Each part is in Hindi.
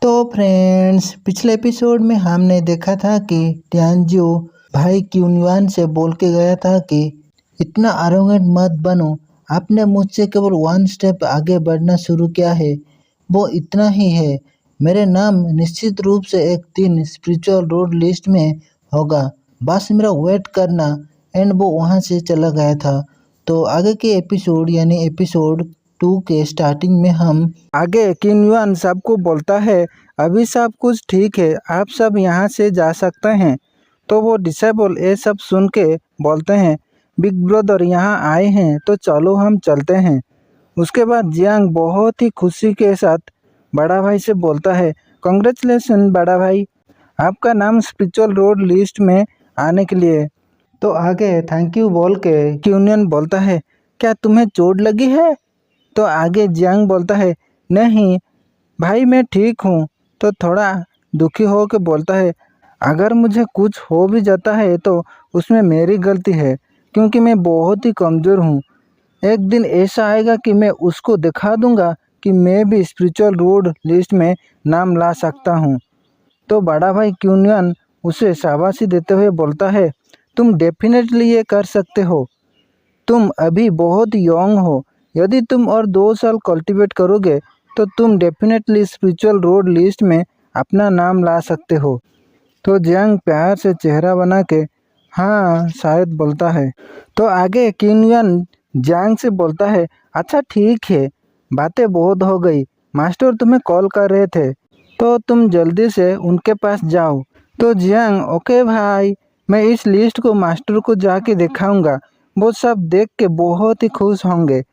तो फ्रेंड्स, पिछले एपिसोड में हमने देखा था कि टियानजू भाई क्यूनयुआन से बोल के गया था कि इतना आरोगेंट मत बनो, आपने मुझसे केवल वन स्टेप आगे बढ़ना शुरू किया है, वो इतना ही है। मेरे नाम निश्चित रूप से एक दिन स्पिरिचुअल रोड लिस्ट में होगा, बस मेरा वेट करना। एंड वो वहाँ से चला गया था। तो आगे के एपिसोड यानी एपिसोड 2 के स्टार्टिंग में हम आगे क्यूनयुआन सबको बोलता है अभी सब कुछ ठीक है, आप सब यहाँ से जा सकते हैं। तो वो डिसेबल ये सब सुन के बोलते हैं बिग ब्रदर यहाँ आए हैं तो चलो हम चलते हैं। उसके बाद जियांग बहुत ही खुशी के साथ बड़ा भाई से बोलता है कॉन्ग्रेचुलेसन बड़ा भाई, आपका नाम स्पिरिचुअल रोड लिस्ट में आने के लिए। तो आगे थैंक यू बोल के क्यूनियन बोलता है क्या तुम्हें चोट लगी है? तो आगे जियांग बोलता है नहीं भाई मैं ठीक हूँ। तो थोड़ा दुखी हो के बोलता है अगर मुझे कुछ हो भी जाता है तो उसमें मेरी गलती है, क्योंकि मैं बहुत ही कमज़ोर हूँ। एक दिन ऐसा आएगा कि मैं उसको दिखा दूंगा कि मैं भी स्पिरिचुअल रोड लिस्ट में नाम ला सकता हूँ। तो बड़ा भाई क्यूनियन उसे शाबाशी देते हुए बोलता है तुम डेफिनेटली ये कर सकते हो, तुम अभी बहुत यंग हो, यदि तुम और 2 साल कल्टीवेट करोगे तो तुम डेफिनेटली स्पिरिचुअल रोड लिस्ट में अपना नाम ला सकते हो। तो जियांग प्यार से चेहरा बना के हाँ शायद बोलता है। तो आगे क्यूनियन जियांग से बोलता है अच्छा ठीक है, बातें बहुत हो गई, मास्टर तुम्हें कॉल कर रहे थे तो तुम जल्दी से उनके पास जाओ। तो जियांग ओके भाई, मैं इस लिस्ट को मास्टर को जाके दिखाऊंगा, वो सब देख के बहुत ही खुश होंगे।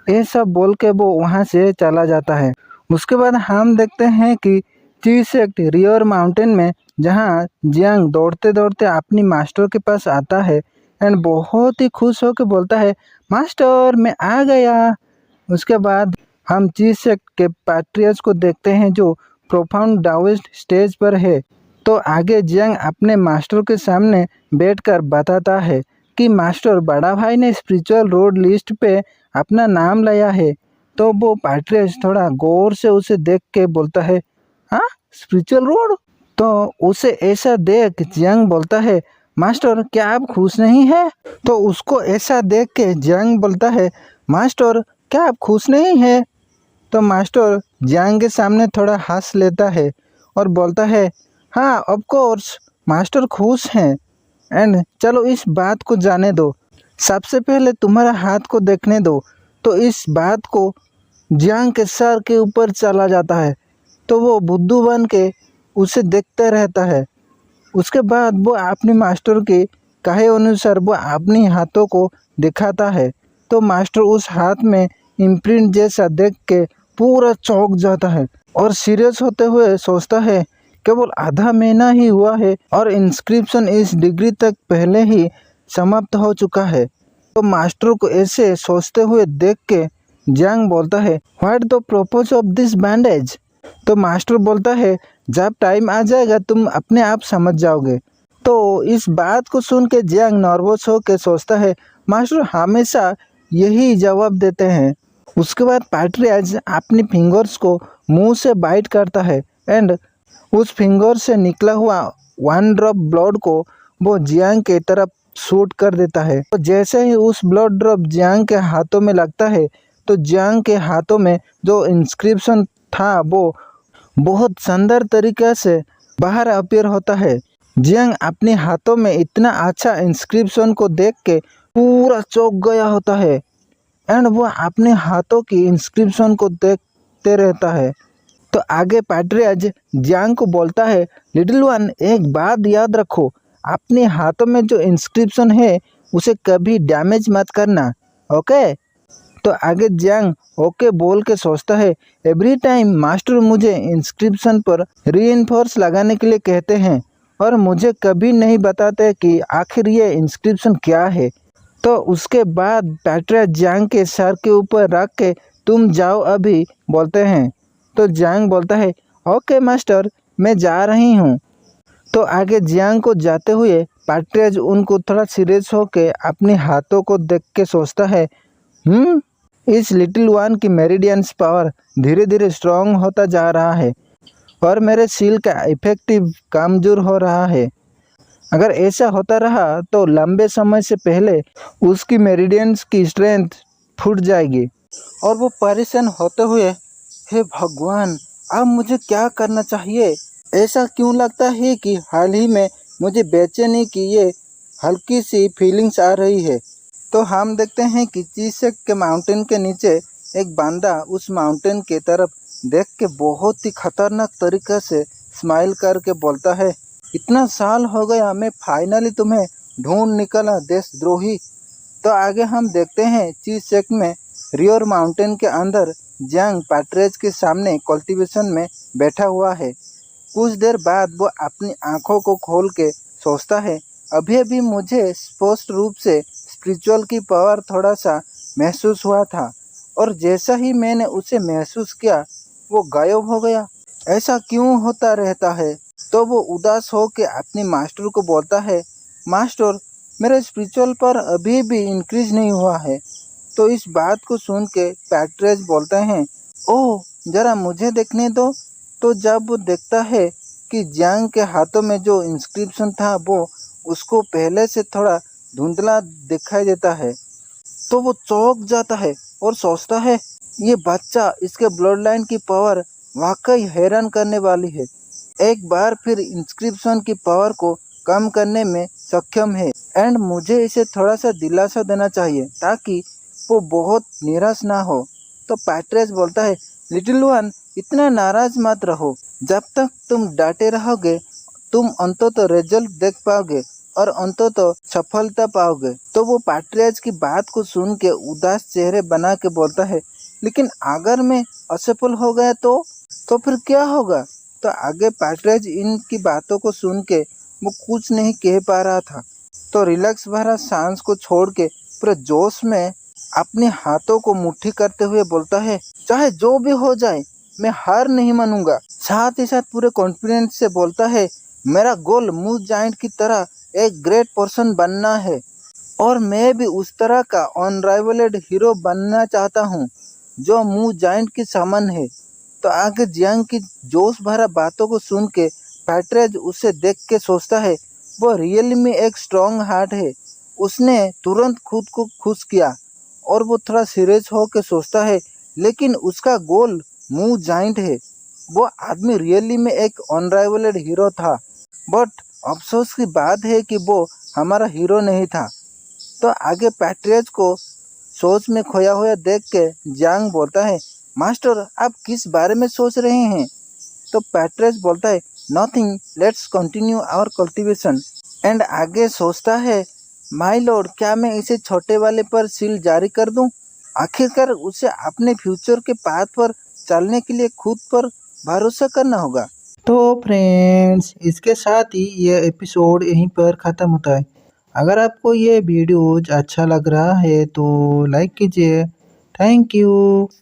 ये सब बोल के वो वहाँ से चला जाता है। उसके बाद हम देखते हैं कि चीसेक्ट रियर माउंटेन में, जहाँ जियांग दौड़ते दौड़ते अपनी मास्टर के पास आता है एंड बहुत ही खुश होकर बोलता है मास्टर मैं आ गया। उसके बाद हम चीसेक्ट के पैट्रियट्स को देखते हैं जो प्रोफाउंड डाउइस्ट स्टेज पर है। तो आगे जियांग अपने मास्टर के सामने बैठकर बताता है कि मास्टर बड़ा भाई ने स्पिरिचुअल रोड लिस्ट पे अपना नाम लाया है। तो वो पैट्रियट थोड़ा गौर से उसे देख के बोलता है हाँ स्पिरिचुअल रोड। तो उसे ऐसा देख जियांग बोलता है मास्टर क्या आप खुश नहीं है? तो उसको ऐसा देख के जियांग बोलता है मास्टर क्या आप खुश नहीं है? तो मास्टर जियांग के सामने थोड़ा हंस लेता है और बोलता है हाँ ऑफ कोर्स मास्टर खुश हैं। एंड चलो इस बात को जाने दो, सबसे पहले तुम्हारा हाथ को देखने दो। तो इस बात को जियांग के सर के ऊपर चला जाता है, तो वो बुद्धू बन के उसे देखते रहता है। उसके बाद वो अपने मास्टर के कहे अनुसार वो अपने हाथों को दिखाता है। तो मास्टर उस हाथ में इम्प्रिंट जैसा देख के पूरा चौंक जाता है और सीरियस होते हुए सोचता है केवल आधा महीना ही हुआ है और इंस्क्रिप्शन इस डिग्री तक पहले ही समाप्त हो चुका है। तो मास्टर को ऐसे सोचते हुए देख के जियांग बोलता है what the purpose of this bandage? तो मास्टर बोलता है जब टाइम आ जाएगा तुम अपने आप समझ जाओगे। तो इस बात को सुन के जियांग नर्वस हो के सोचता है मास्टर हमेशा यही जवाब देते हैं। उसके बाद पैट्रियट अपनी फिंगर्स को मुंह से बाइट करता है एंड उस फिंगर से निकला हुआ 1 ड्रॉप ब्लड को वो जियांग के तरफ शूट कर देता है। तो जैसे ही उस ब्लड ड्रॉप जियांग के हाथों में लगता है तो जियांग के हाथों में जो इंस्क्रिप्शन था वो बहुत सुंदर तरीके से बाहर अपीयर होता है। जियांग अपने हाथों में इतना अच्छा इंस्क्रिप्शन को देख के पूरा चौंक गया होता है एंड वो अपने हाथों की इंस्क्रिप्शन को देखते रहता है। तो आगे पैट्रियट जियांग को बोलता है लिटिल वन एक बात याद रखो, अपने हाथों में जो इंस्क्रिप्शन है उसे कभी डैमेज मत करना, ओके? तो आगे जियांग ओके बोल के सोचता है एवरी टाइम मास्टर मुझे इंस्क्रिप्शन पर रीइंफोर्स लगाने के लिए कहते हैं और मुझे कभी नहीं बताते कि आखिर ये इंस्क्रिप्शन क्या है। तो उसके बाद पैट्रियट जियांग के सर के ऊपर रख के तुम जाओ अभी बोलते हैं। तो जियांग बोलता है ओके मास्टर मैं जा रही हूँ। तो आगे जियांग को जाते हुए पैट्रियट उनको थोड़ा सीरियस होके अपने हाथों को देख के सोचता है इस लिटिल वन की मेरिडियंस पावर धीरे धीरे स्ट्रांग होता जा रहा है और मेरे सील का इफेक्टिव कमजोर हो रहा है। अगर ऐसा होता रहा तो लंबे समय से पहले उसकी मेरिडियंस की स्ट्रेंथ फूट जाएगी और वो परेशान होते हुए, हे भगवान, अब मुझे क्या करना चाहिए? ऐसा क्यों लगता है कि हाल ही में मुझे बेचैनी की ये हल्की सी फीलिंग्स आ रही है। तो हम देखते हैं कि चीसक के माउंटेन के नीचे एक बंदा उस माउंटेन की तरफ देख के बहुत ही खतरनाक तरीके से स्माइल करके बोलता है, इतना साल हो गया, मैं फाइनली तुम्हें ढूंढ निकला देशद्रोही। तो आगे हम देखते हैं चीसक में रियोर माउंटेन के अंदर जंग पैट्रेज के सामने कल्टीवेशन में बैठा हुआ है। कुछ देर बाद वो अपनी आंखों को खोल के सोचता है, अभी अभी मुझे स्पष्ट रूप से स्पिरिचुअल की पावर थोड़ा सा महसूस हुआ था और जैसा ही मैंने उसे महसूस किया वो गायब हो गया। ऐसा क्यों होता रहता है? तो वो उदास हो के अपने मास्टर को बोलता है, मास्टर, मेरा स्पिरिचुअल पर अभी भी इंक्रीज नहीं हुआ है। तो इस बात को सुन के पैट्रेज बोलते हैं, ओह, जरा मुझे देखने दो। तो जब वो देखता है कि जियांग के हाथों में जो इंस्क्रिप्शन था वो उसको पहले से थोड़ा धुंधला दिखाई देता है तो वो चौंक जाता है और सोचता है, ये बच्चा, इसके ब्लड लाइन की पावर वाकई हैरान करने वाली है। एक बार फिर इंस्क्रिप्शन की पावर को कम करने में सक्षम है एंड मुझे इसे थोड़ा सा दिलासा देना चाहिए ताकि वो बहुत निराश ना हो। तो पैट्रेस बोलता है, लिटिल वन, इतना नाराज मत रहो। जब तक तुम डांटे रहोगे तुम अंततः रिजल्ट देख पाओगे और अंततः सफलता पाओगे। तो वो पैट्रियाज की बात को सुन के उदास चेहरे बना के बोलता है, लेकिन अगर मैं असफल हो गया तो फिर क्या होगा? तो आगे पैट्रियाज इनकी बातों को सुन के वो कुछ नहीं कह पा रहा था। तो रिलैक्स भरा सांस को छोड़ के पूरे जोश में अपने हाथों को मुट्ठी करते हुए बोलता है, चाहे जो भी हो जाए मैं हार नहीं मानूंगा। साथ ही साथ पूरे कॉन्फिडेंस से बोलता है, मेरा गोल मूव जाइंट की तरह एक ग्रेट पर्सन बनना है और मैं भी उस तरह का अनराइवलेड हीरो बनना चाहता हूँ जो मूव जाइंट के समान है। तो आगे जियांग की जोश भरा बातों को सुन के पैट्रेज उसे देख के सोचता है, वो रियली में एक स्ट्रॉन्ग हार्ट है। उसने तुरंत खुद को खुश किया और वो थोड़ा सीरियस हो के सोचता है, लेकिन उसका गोल मूव जाइंट है। वो आदमी रियली में एक अनराइवलेड हीरो था, बट अफसोस की बात है कि वो हमारा हीरो नहीं था। तो आगे पैट्रियज को सोच में खोया हुआ देख के जियांग बोलता है, मास्टर, आप किस बारे में सोच रहे हैं? तो पैट्रियज बोलता है, nothing, let's continue our cultivation. And आगे सोचता है, माय लॉर्ड, क्या मैं इसे छोटे वाले पर सील जारी कर दूं? आखिरकार उसे अपने फ्यूचर के पाथ पर चलने के लिए खुद पर भरोसा करना होगा। तो फ्रेंड्स, इसके साथ ही ये एपिसोड यहीं पर ख़त्म होता है। अगर आपको ये वीडियोज अच्छा लग रहा है तो लाइक कीजिए। Thank you.